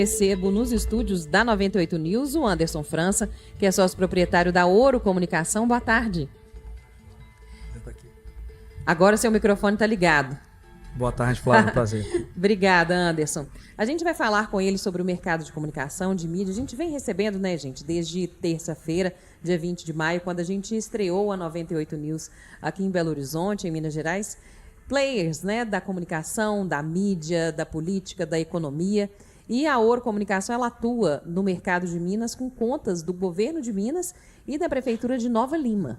Recebo nos estúdios da 98 News o Anderson França, que é sócio proprietário da Ouro Comunicação. Boa tarde. Agora seu microfone está ligado. Boa tarde, Flávio. Prazer. Obrigada, Anderson. A gente vai falar com ele sobre o mercado de comunicação, de mídia. A gente vem recebendo, né, gente, desde terça-feira, dia 20 de maio, quando a gente estreou a 98 News aqui em Belo Horizonte, em Minas Gerais, players, né, da comunicação, da mídia, da política, da economia. E a Ouro Comunicação, ela atua no mercado de Minas com contas do governo de Minas e da Prefeitura de Nova Lima.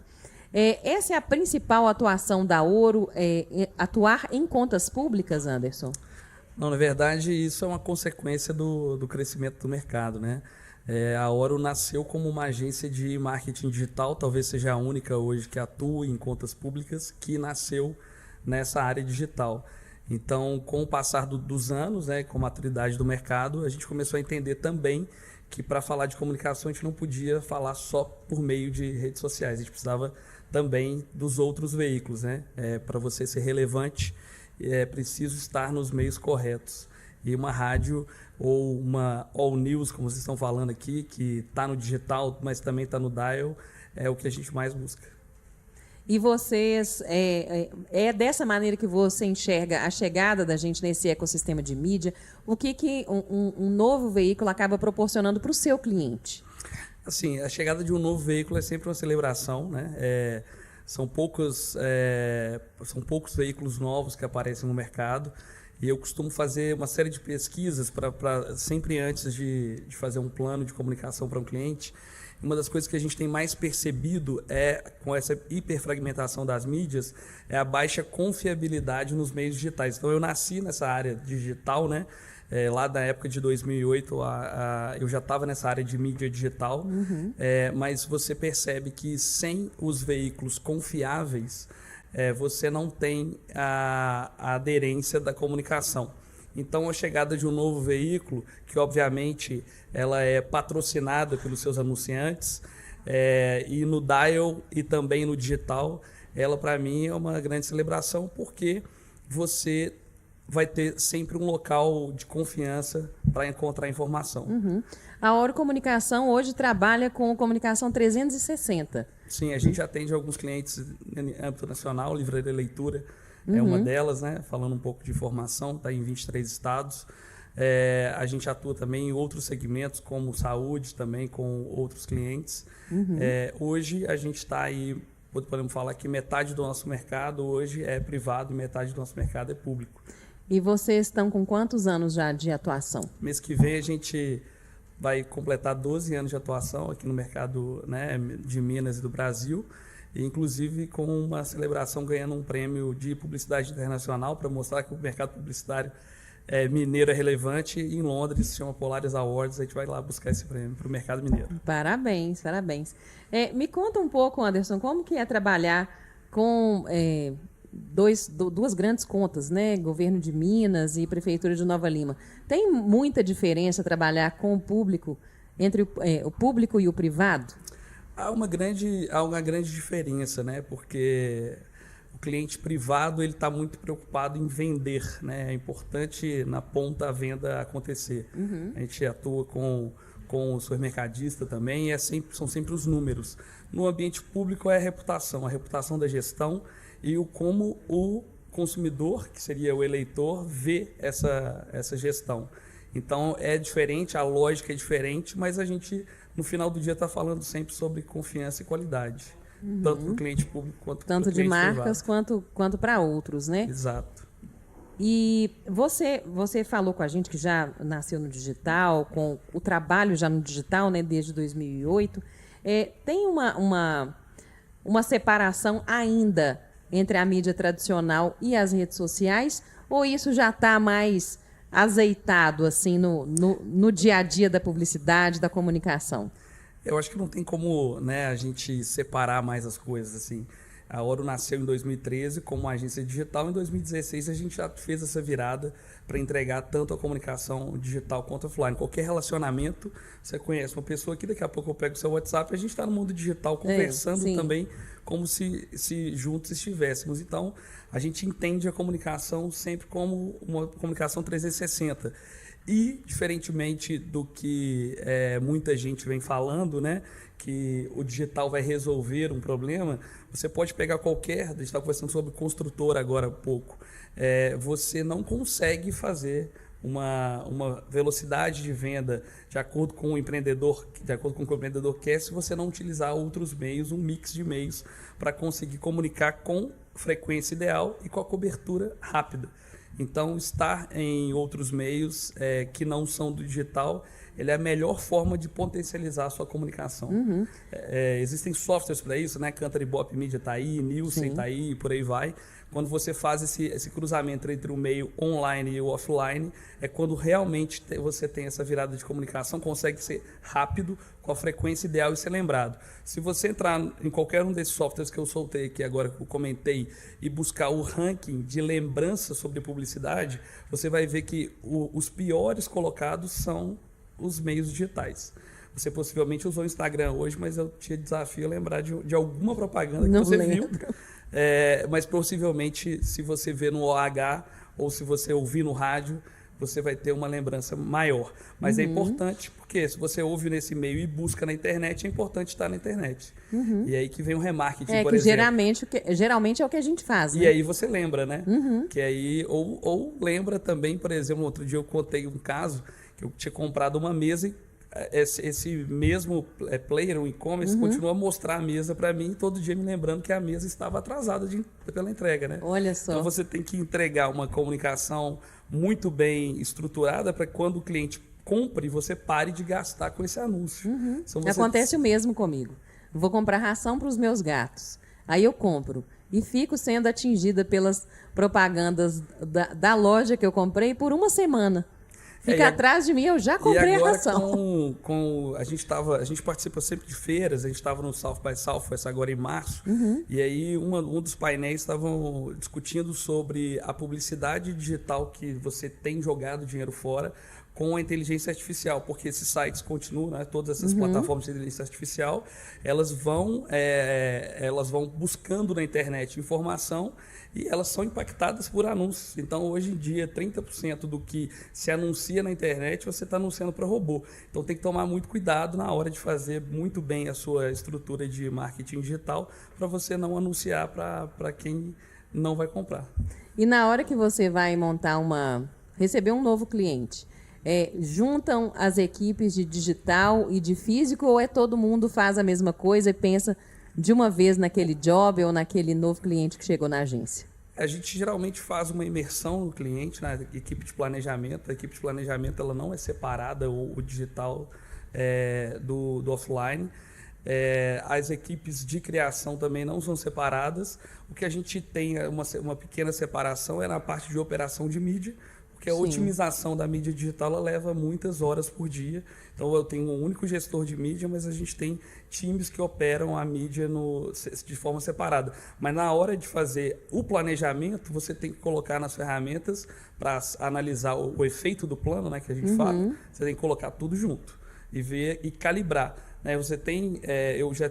Essa é a principal atuação da Ouro, atuar em contas públicas, Anderson? Não, na verdade, isso é uma consequência do crescimento do mercado, né? A Ouro nasceu como uma agência de marketing digital, talvez seja a única hoje que atua em contas públicas, que nasceu nessa área digital. Então, com o passar dos anos, né, com a maturidade do mercado, a gente começou a entender também que para falar de comunicação a gente não podia falar só por meio de redes sociais, a gente precisava também dos outros veículos, né? Para você ser relevante, é preciso estar nos meios corretos. E uma rádio ou uma all news, como vocês estão falando aqui, que está no digital, mas também está no dial, é o que a gente mais busca. E vocês, é dessa maneira que você enxerga a chegada da gente nesse ecossistema de mídia? O que um novo veículo acaba proporcionando para o seu cliente? Assim, a chegada de um novo veículo é sempre uma celebração, né? São poucos veículos novos que aparecem no mercado e eu costumo fazer uma série de pesquisas sempre antes de fazer um plano de comunicação para um cliente. Uma das coisas que a gente tem mais percebido com essa hiperfragmentação das mídias, é a baixa confiabilidade nos meios digitais. Então, eu nasci nessa área digital, né? Lá da época de 2008, eu já estava nessa área de mídia digital, mas você percebe que sem os veículos confiáveis, você não tem a aderência da comunicação. Então, a chegada de um novo veículo, que obviamente ela é patrocinada pelos seus anunciantes, e no dial e também no digital, ela para mim é uma grande celebração, porque você vai ter sempre um local de confiança para encontrar informação. A Ouro Comunicação hoje trabalha com comunicação 360. Sim, a gente atende alguns clientes em âmbito nacional, Livraria Leitura é uma delas, né? Falando um pouco de informação, está em 23 estados. A gente atua também em outros segmentos, como saúde, também com outros clientes. Hoje a gente está aí, podemos falar que metade do nosso mercado hoje é privado e metade do nosso mercado é público. E vocês estão com quantos anos já de atuação? Mês que vem a gente vai completar 12 anos de atuação aqui no mercado, né, de Minas e do Brasil, e inclusive com uma celebração ganhando um prêmio de publicidade internacional para mostrar que o mercado publicitário mineiro é relevante. Em Londres se chama Polaris Awards, a gente vai lá buscar esse prêmio para o mercado mineiro. Parabéns, parabéns. Me conta um pouco, Anderson, como que é trabalhar com duas grandes contas, né? Governo de Minas e Prefeitura de Nova Lima. Tem muita diferença trabalhar com o público, entre o público e o privado? Há uma grande diferença, né? Porque o cliente privado ele está muito preocupado em vender, né? É importante na ponta a venda acontecer. A gente atua com o supermercadista também e são sempre os números. No ambiente público é a reputação da gestão e como o consumidor, que seria o eleitor, vê essa gestão. Então é diferente, a lógica é diferente, mas a gente no final do dia está falando sempre sobre confiança e qualidade, tanto para o cliente público quanto para o cliente privado. Tanto de marcas quanto para outros, né? Exato. E você falou com a gente que já nasceu no digital, com o trabalho já no digital, né, desde 2008. Tem uma separação ainda entre a mídia tradicional e as redes sociais, ou isso já está mais azeitado assim no dia a dia da publicidade, da comunicação? Eu acho que não tem como, né, a gente separar mais as coisas assim. A Ouro nasceu em 2013 como uma agência digital. Em 2016 a gente já fez essa virada para entregar tanto a comunicação digital quanto offline. Qualquer relacionamento, você conhece uma pessoa aqui, daqui a pouco eu pego o seu WhatsApp, a gente está no mundo digital conversando também como se juntos estivéssemos. Então, a gente entende a comunicação sempre como uma comunicação 360. E, diferentemente do que muita gente vem falando, né, que o digital vai resolver um problema, você pode pegar qualquer... A gente está conversando sobre construtora agora há pouco. Você não consegue fazer uma velocidade de venda de acordo com o empreendedor, de acordo com o que o empreendedor quer, se você não utilizar outros meios, um mix de meios, para conseguir comunicar com frequência ideal e com a cobertura rápida. Então, estar em outros meios que não são do digital, ele é a melhor forma de potencializar a sua comunicação. Existem softwares para isso, né? Cantar Ibope Media está aí, Nielsen está aí, por aí vai. Quando você faz esse cruzamento entre o meio online e o offline, é quando realmente você tem essa virada de comunicação, consegue ser rápido, com a frequência ideal e ser lembrado. Se você entrar em qualquer um desses softwares que eu soltei aqui agora, que eu comentei, e buscar o ranking de lembrança sobre publicidade, você vai ver que os piores colocados são os meios digitais. Você possivelmente usou o Instagram hoje, mas eu te desafio a lembrar de alguma propaganda que você viu. Mas possivelmente, se você vê no OH ou se você ouvir no rádio, você vai ter uma lembrança maior. Mas é importante, porque se você ouve nesse meio e busca na internet, é importante estar na internet. E aí que vem o remarketing, por exemplo. Geralmente é o que a gente faz, né? E aí você lembra, né? Que aí, ou lembra também, por exemplo, outro dia eu contei um caso que eu tinha comprado uma mesa e esse mesmo player, o e-commerce, continua a mostrar a mesa para mim, todo dia me lembrando que a mesa estava atrasada pela entrega, né? Olha só. Então você tem que entregar uma comunicação muito bem estruturada para que quando o cliente compre, você pare de gastar com esse anúncio. Então Acontece o mesmo comigo. Vou comprar ração para os meus gatos. Aí eu compro e fico sendo atingida pelas propagandas da loja que eu comprei por uma semana. Fica atrás de mim, eu já comprei a ração. A gente participa sempre de feiras, a gente estava no South by Southwest agora em março, e aí um dos painéis estavam discutindo sobre a publicidade digital que você tem jogado dinheiro fora com a inteligência artificial, porque esses sites continuam, né, todas essas plataformas de inteligência artificial, elas vão buscando na internet informação e elas são impactadas por anúncios. Então, hoje em dia, 30% do que se anuncia na internet, você está anunciando para robô. Então, tem que tomar muito cuidado na hora de fazer muito bem a sua estrutura de marketing digital para você não anunciar para quem não vai comprar. E na hora que você vai receber um novo cliente, juntam as equipes de digital e de físico, ou todo mundo faz a mesma coisa e pensa de uma vez naquele job ou naquele novo cliente que chegou na agência? A gente geralmente faz uma imersão no cliente, na equipe de planejamento. A equipe de planejamento ela não é separada, o digital do offline. As equipes de criação também não são separadas. O que a gente tem uma pequena separação é na parte de operação de mídia, porque a otimização da mídia digital ela leva muitas horas por dia. Então, eu tenho um único gestor de mídia, mas a gente tem times que operam a mídia de forma separada. Mas na hora de fazer o planejamento, você tem que colocar nas ferramentas para analisar o efeito do plano, né, que a gente fala. Você tem que colocar tudo junto e ver e calibrar. Né? Você tem, eu já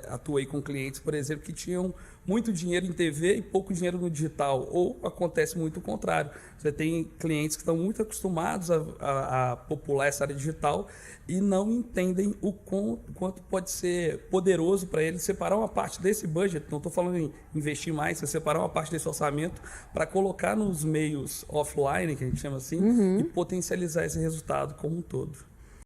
atuei com clientes, por exemplo, que tinham muito dinheiro em TV e pouco dinheiro no digital, ou acontece muito o contrário. Você tem clientes que estão muito acostumados a popular essa área digital e não entendem o quanto pode ser poderoso para eles separar uma parte desse budget, não estou falando em investir mais, você separar uma parte desse orçamento para colocar nos meios offline, que a gente chama assim, e potencializar esse resultado como um todo.